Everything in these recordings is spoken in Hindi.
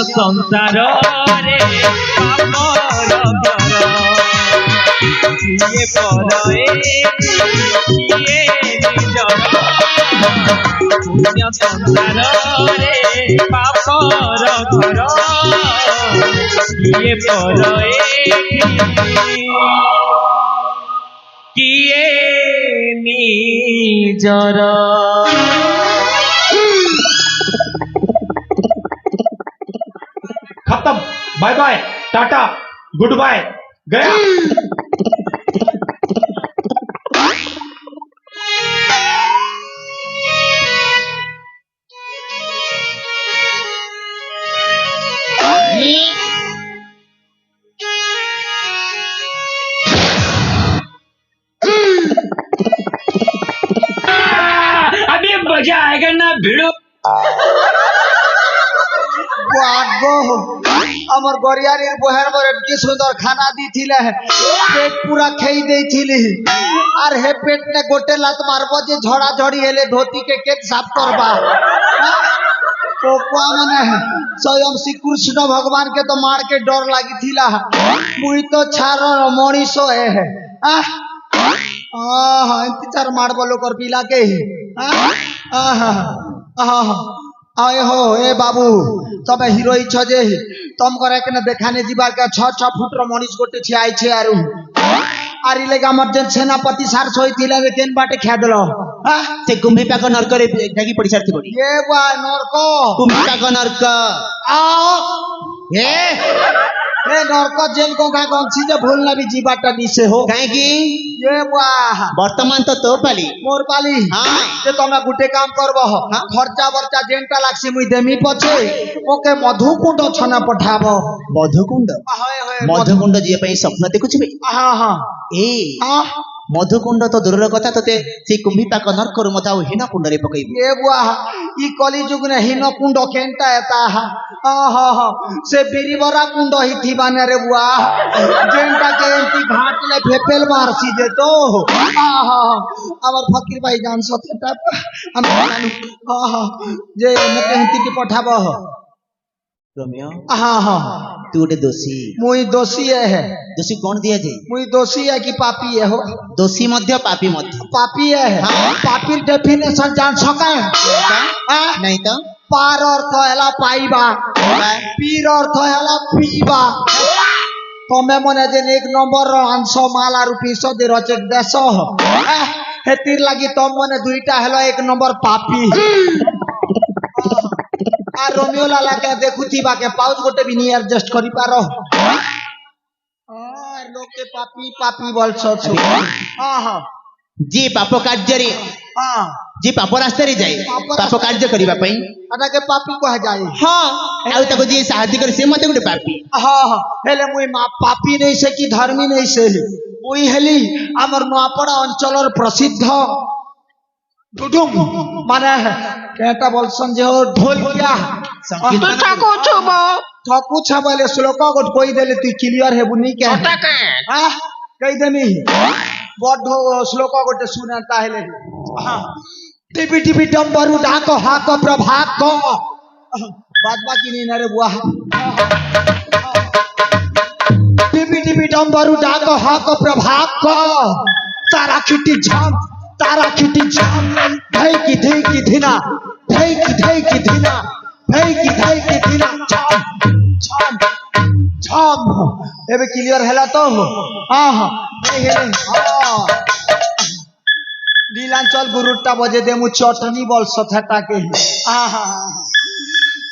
संसार रे पापर घर किए पर किए निजर पुण्य संसार रे पापर घर किए पर किए निजर। खत्म, bye bye, tata, goodbye, गया। अभी मजा आएगा ना भिड़ो। আমার গরিয়ারির বহের বরে কি সুন্দর খানা দিছিলে পেট পুরা খেই দেইছিলি আর হে পেট নে গোটে লাত মারবো যে ঝড়া ঝড়ি হেলে ধোতি के केक साफ करबा तो कोआ माने स्वयं श्री कृष्ण भगवान के तो मार के डर लागी थिला मुई तो छारो मणिसो है इंतजार मारबो लोकर पिला के आए हो ए बाबू तब हिरो इच्छा जे तुम करे के देखाने जीवार के 6 फुट रो मनीष गोटे छियाई छे आरु आरी लेगा हमर जन सेनापति सार सोई थिला वे केन बाटे खा देलो से कुंभी पाक नरक रे जागी पड़ी सारथी बड़ी ये बा नरक कुंभी पाक नरक आ ए ए नरक जेल को का गंसी जे भूल ना भी जीवाटा दिसे हो काहे की ये बा वर्तमान तो पाली मोर पाली हां जे तमे गुटे काम करबो खर्चा बर्चा जेंटा लागसी मुई देमी पछे ओके मधुकुंड छना पठाबो मधुकुंड जे पई स्वप्न देखुछि बे हां हां ए हां मधुकुंड तो दूर कथा तोते से कुंभी पाक नरक रो मता हिन कुंड रे पकई ए बुआ ई कली जुग ने हिन कुंड केंटा एता हा से बिरीबरा कुंड ही थी बाने रे बुआ जेंटा के एंटी घाट ले फेपेल मारसी दे तो हमर फकीर भाई जान सतेटा हम जे मके हंती के पठाबो रोमियो हां तू गोटे दोषी मुई दोषी है दोषी कौन दिया जाए मुई दोषी है कि पापी है हो दोषी मध्य पापी मध्य पापी है हाँ। पापी डेफिनेशन जान सके नहीं तो पार अर्थ हैला पाइबा पीर अर्थ हैला पीबा तमे मने जे एक नंबर रो अंश माला रुपी सो दे रचे देश हेतिर लागि तम मने दुईटा हेलो एक नंबर पापी आ रोमियो लाला के देखुथीबा के पाउच गोटे भी नहीं एडजस्ट करि पारो लोग के पापी पापी बोलछो हां जी पाप कार्य रे हां जी पाप रास्ता रे जाए पाप कार्य करिबा पई अटा के पापी कह जाए हां आ तको जी साहाଯ୍य करे से मते गोटे पापी हां हेले मुई पापी नहीं से कि धर्मी नहीं से मुई हेली हमर नवापड़ा अंचलर प्रसिद्ध डुडुम माने केटा बोलसन जे हो ढोलकिया तो ठाको छबो ठाको छबले श्लोक गोट कोई देले तू क्लियर है बुनी के छोटा के हां कहि देमी बड श्लोक गोटे सुनता हेले हां टिपी टिपी डंबरू डाको हाको प्रभात को बाजबा की नहीं रे बुआ टिपी टिपी डंबरू डाको हाको प्रभात को तारा खिटी झाम तारा खिटी झाम धई की धिना धई की धिना धई की धिना झाम झाम एबे क्लियर हैला तो हां हां नहीं हेले हां नीलांचल गुरुटा बजे दे मु चटनी बोल सथटा के हां हां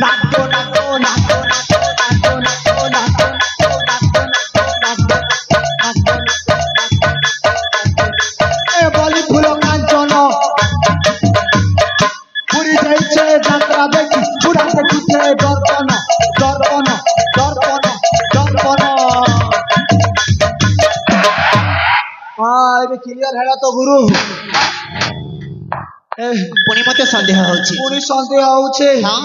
नाको नाको नाको नाको नाको नाको क्लियर है तो गुरु पुणी मते संदेह होछि पुणी संदेह होछि हां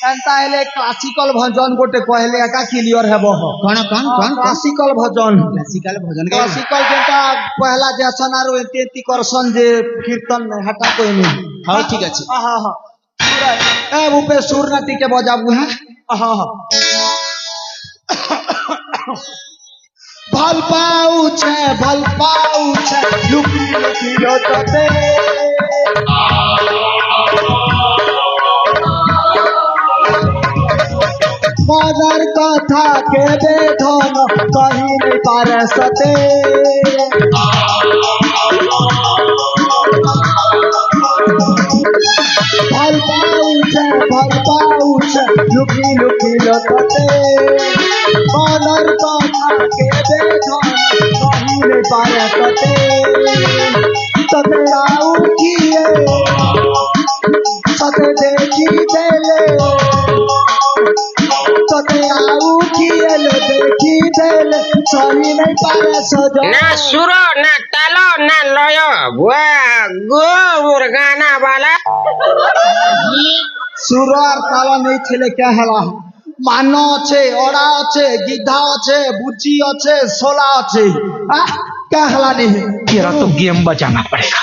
एंता हेले क्लासिकल भजन गोटे कहले एका क्लियर हेबो कोन क्लासिकल भजन क्लासिकल जेटा पहला जैसन आरो एती करसन जे कीर्तन में हटा कोई नहीं हां ठीक अछि हां हां ए ऊपर सुर नटी के बजाबू है हां हां ভাল পাউছে লুকি লুকি রততে মনের কথা কেবে ধন কহি নাই পারে সতে ভাল পাউছে লুকি লুকি রততে মনের কথা কেবে ধন কহি নাই পারে সতে তবে আউ কিয়ে সতে দেখি দেলে তোতে আউ কিয়েলে দেখি দেলে সহি নাই পারে সজ না সুর না তাল না লয় গোর গানা বালা সুর আর তাল নেই ছেলে কে হেলা মান আছে অড়া আছে গিধা আছে বুচি আছে সোলা আছে কে হেলা নেই तेरा तो गेम बजाना पड़ेगा।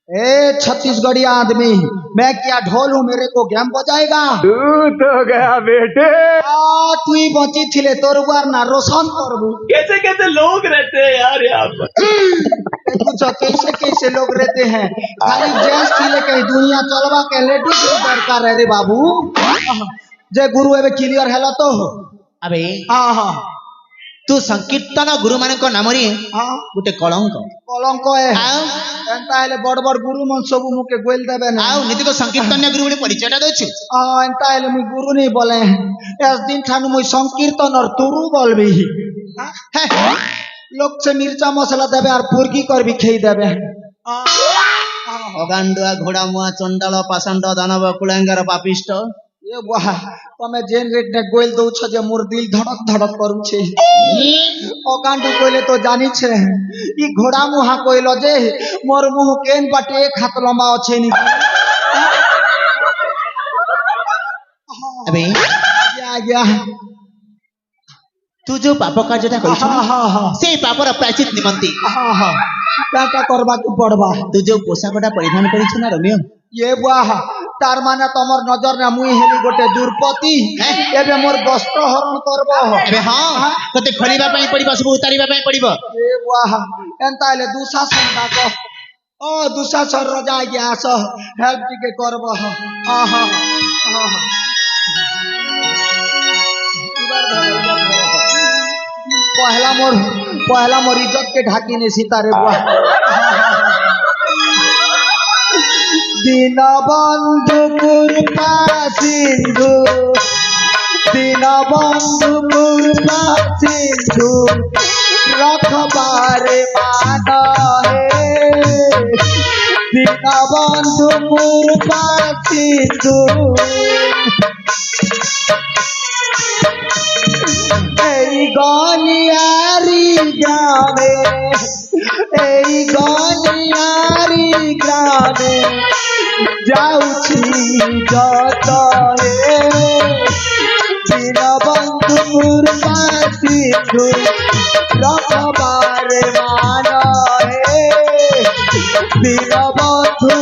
ए छत्तीसगढ़ी आदमी मैं क्या ढोल हूँ मेरे को गेम बजाएगा तू तो गया बेटे। তুই বঁচি ছিলে তোর উপর না रोशन করবো कैसे कैसे लोग रहते हैं यार यहाँ पर। कुछ कैसे कैसे लोग रहते हैं खाली जेंट्स ছিলে कहीं दुनिया चलवा के लेडीज दरकार है रे बाबू जे गुरु एबे क्लियर हेला तो अबे हाँ हाँ तू संकीर्तन गुरु मान नाम हाँ गोटे कलंक कलंक है आउ एंता हेले बड़ बड़ गुरु मन सब मुके गोइल देबे ना आउ नीति को संकीर्तन गुरु बोले परिचय दउछु हाँ एंता हेले मुई गुरु नहीं बोले एस दिन ठानु मुई संकीर्तन और तुरु बोलबी लोग से मिर्चा मसला देबे और पुरगी कर भी खेई देबे अगांडुआ घोड़ा मुआ चंडाल पाषांड दानव कुलांगार पापिष्ट ये वाह तमे जेन रेट ने गोइल दउ छ जे मोर दिल धड़क धड़क करू छे ओकांडू कोइले तो जानी छे ई घोड़ा मुहा कोइलो जे मोर मुह केन बाटे एक हाथ लंबा अछि नी अबे आ गया तू जो पाप कार्यटा करिछु हाँ हाँ हाँ से पापर प्रायश्चित निमंती हाँ हाँ क्या करबा की पड़बा तू जो पोशाकटा परिधान करिछु ना रम्य ये वाह तार माने तमर नजर ने मुई हेली गोटे दुर्पति एबे मोर वस्त्र हरण करबो अबे हां तते खलिबा पई पड़िबो सब उतारिबा पई पड़िबो ए वाह एंता ले दुशासन डाको ओ दुशासन रजा गया स हेल्प टिके करबो हां हां हां पहला मोर इज्जत के ढाकी ने सितारे वाह दीनबंधु कृपा सिंधु दीनबंधु कृपा सिंधु रखबारे मान हे दीनबंधु कृपा सिंधु এই গনিয়ারি গ্রামে যাউছি যত হে দীনবন্ধুর সিন্ধু রখবারে মান হে দীনবন্ধু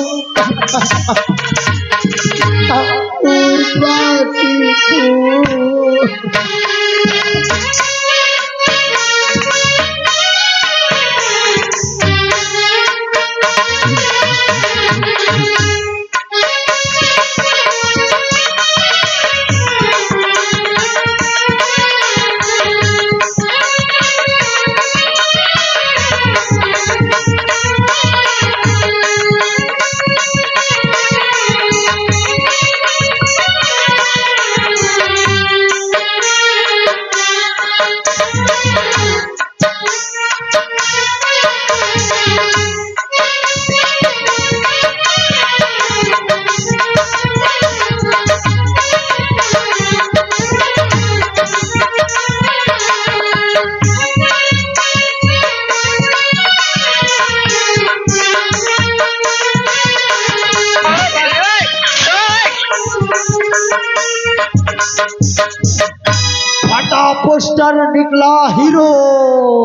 पोस्टर निकला हीरो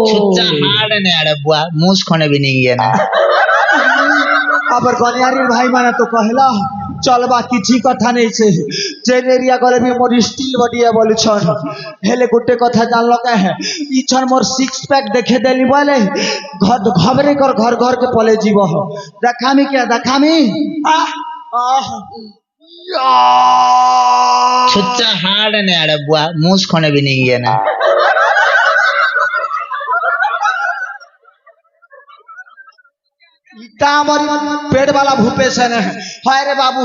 छुच्चा हाड़ ने अड़े बुआ मूस खोने भी नहीं है ना आबर गनियारी भाई माने तो कहला चलबा किछि कथा नहीं से जेन एरिया गले भी मोर स्टील बडिया बोल छन हेले गुटे कथा जानल का है ई छन मोर सिक्स पैक देखे देली बोले घर घबरे कर घर घर के पले जीव देखामी क्या देखामी छुच्चा हाड़ ने आड़े बुआ मूस खोने भी नहीं गया ना पेट वाला भूपेश है हाय रे बाबू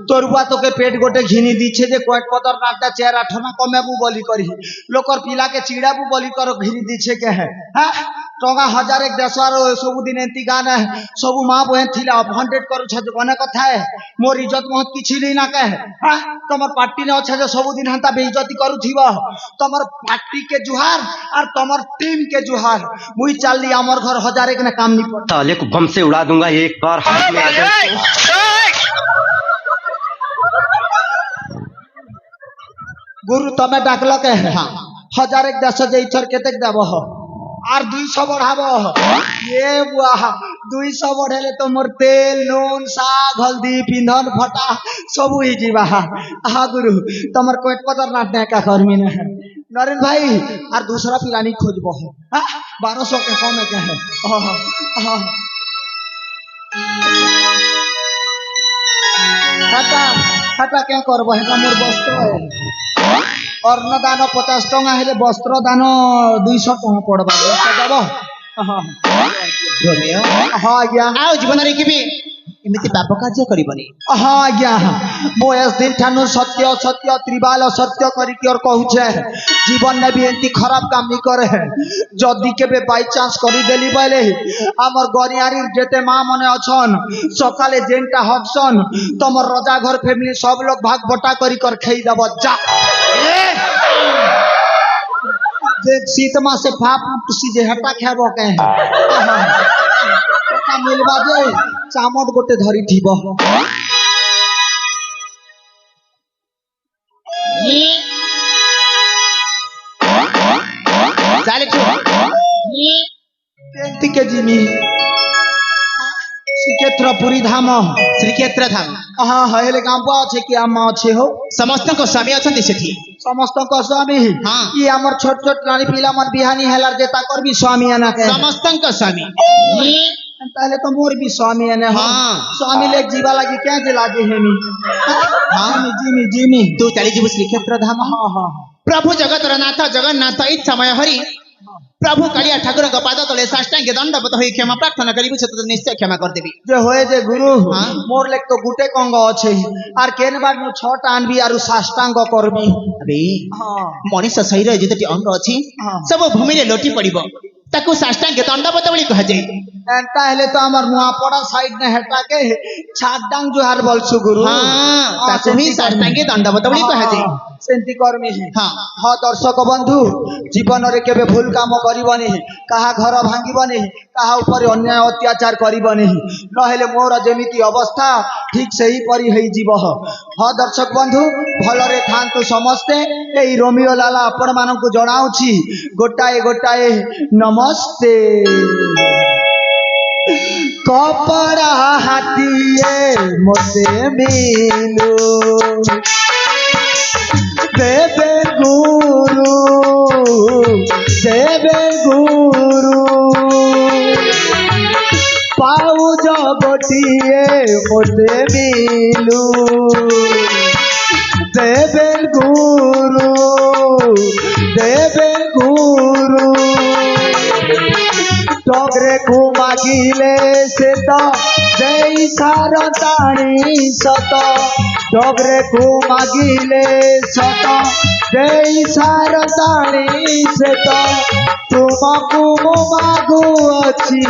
तोरुआ तो के पेट गोटे घिनी दीछे जे कोट पतर नाटा चेहरा आठना कमेबू बोली करी लोकर पिला के चिड़ाबू बोली करो घिनी दीछे के है टंगा 1001 सब दिन एंती गान है सब मां बहन थिला 100 करू छ कोने कथा है मोर इज्जत महत किछि नहीं ना कहे तमर पार्टी ने अच्छा जे सब दिन हंता बेइज्जती करू थिबा तमर पार्टी के जुहार और तमर टीम के जुहार मुई चल ली हमर घर 1001 ने काम नहीं पड़ता साले को बम से उड़ा दूंगा एक बार हाथ में आ जाए गुरु तमे डाकल के हाँ 1001 जे इथर केते देबो और 200 बढ़ाबो ये बुआ 200 बढ़ेले तो मोर तेल नून साग हल्दी पिंधन फटा सब ही जीवा हाँ गुरु तमर कोट पतर नाटने का कर्मी ने है नरेन भाई और दूसरा पिलानी खोजबो 1200 के कम के है हटा हटा क्या करबो है मोर वस्त्र है अन्न दान 50 टंगा हेले वस्त्र दान 200 टंगा पड़बा देबो रोमियो हाँ आज्ञा आओ जीवन रे की भी एमिति पाप कार्य करबनी हाँ आज्ञा मो एस दिन ठानु सत्य सत्य त्रिबाल सत्य करी के और कहू छे जीवन में भी एंती खराब काम नहीं करे है जदी के बे बाई चांस करी देली बोले हमर गनियारी जेते मां मने अछन सकाले जेनटा हबसन तमर रजा घर फैमिली सब लोग भाग बटा करी कर खई देबो जा जे सीतमा से फाप सीधे हटा खाबो कहे पता मिलबा जे चामट गोटे धरी थीबो चाले छो एंती के जिमी श्रीक्षेत्रपुरी धाम श्रीक्षेत्र धाम हाँ हेले गांव अच्छे कि आमा अच्छे हो समस्त को स्वामी अछंती सेठी समस्त को स्वामी हाँ ये हमर छोट छोट रानी पिला मन बिहानी हेलार जेता कर भी स्वामी आना के समस्त को स्वामी पहले तो मोर भी स्वामी है हाँ स्वामी ले जीवा लगी क्या जे लागे है नी हाँ जिमी जिमी तू चली जीव श्रीक्षेत्र धाम हाँ हाँ प्रभु जगत नाथ जगन्नाथ इत समय हरि प्रभु कालिया ठाकुर का पाद तले साष्टांग दंडवत होई क्षमा प्रार्थना करिबु से तो निश्चय क्षमा कर देबी जे होए जे गुरु हाँ? मोर लेक तो गुटे कंग अच्छे आर केन बार नु 6टा आनबी आरु साष्टांग करबी अबे हां मनीष शरीर जेते अंग अछि हाँ। सब भूमि रे लोटी पड़िबो ताकू साष्टांग दंडवत बोली कह जाई एंता हेले तो हमर नुआपड़ा साइड ने हटा के छाडांग जुहार बोलसु गुरु हां ताकू ही साष्टांग दंडवत बोली कह जाई सेंती कर्मी हाँ हाँ दर्शक बंधु जीवन रे केबे भूल काम करिबनी कहा घर भांगिबनी कहा ऊपर अन्याय अत्याचार करिबनी नहेले मोर जेमिति अवस्था ठीक सही परी हेई जीव हाँ दर्शक बंधु भलरे थांतु समस्ते एई रोमियो लाला आपण मानकु जणाउछि गोटाए गोटाए नमस्ते कपड़ा हाथिए मोते मिलू देवे गुरु पाऊ जगटिए मोते मिलू देवे गुरु डगरे को मागिले से तो जय सारताणी सत डगरे को मागिले सत जय सारताणी से तो तुमको मो मागु अछि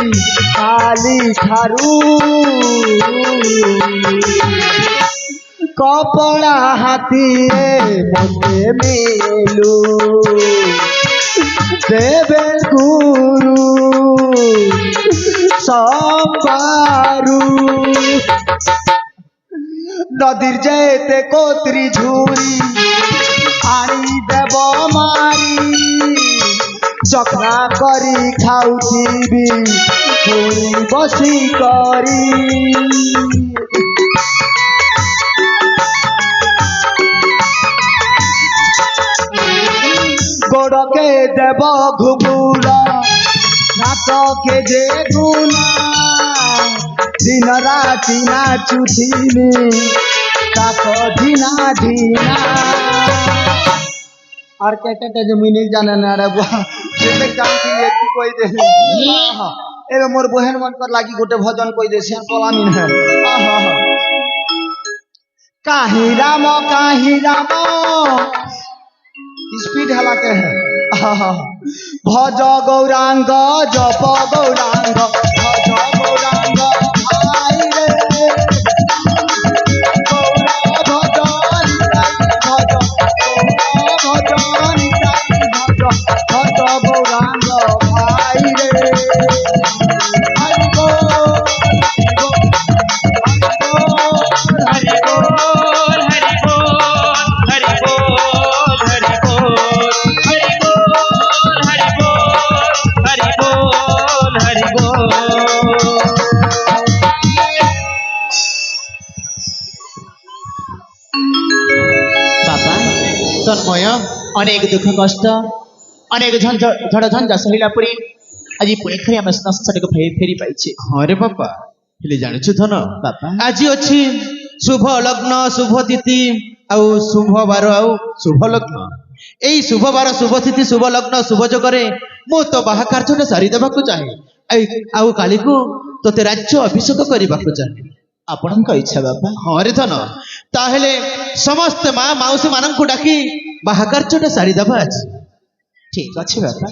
खाली ठारू कपड़ा हाथिए मते मिलू देवे गुरु संबारू नदीर जेते कोतरी झूरी आनी देव मारी चखना करी खाउथिबी पुरी बसी करी गोड़ के देव घुगुला नाक के जे गुना दिन राति नाचुथिनी ताक धिना धिना और कहते जे मुई नहीं जाने ना रे बुआ जेते जानती है कि कोई दे एगो मोर बहन मन पर लागी गोटे भजन कोई दे से पलामीन है काहे राम स्पीड हला के है भज गौरांग जप गौरांग भज गौरांग भाई रे तन्मय अनेक दुख कष्ट अनेक झड़ झंझा सहिला पुरी आज पुणी खरी आम संसार को फेरी पाइछे हाँ रे बापा हेले जानिछु धन बापा आज अच्छी शुभ लग्न शुभ तिथि आउ शुभ बार आउ शुभ लग्न एई शुभ बार शुभ तिथि शुभ लग्न शुभ जोगरे मु तो बाहा कार्य सारी देबाकू चाहे आउ काली को तोते राज्य अभिषेक करबाकू चाहे आपणक इच्छा बापा हाँ रे धन ताहेले समस्त माँ माउसी मानक डाकी बाहा कार्य सारी देबा आज ठीक अच्छे बापा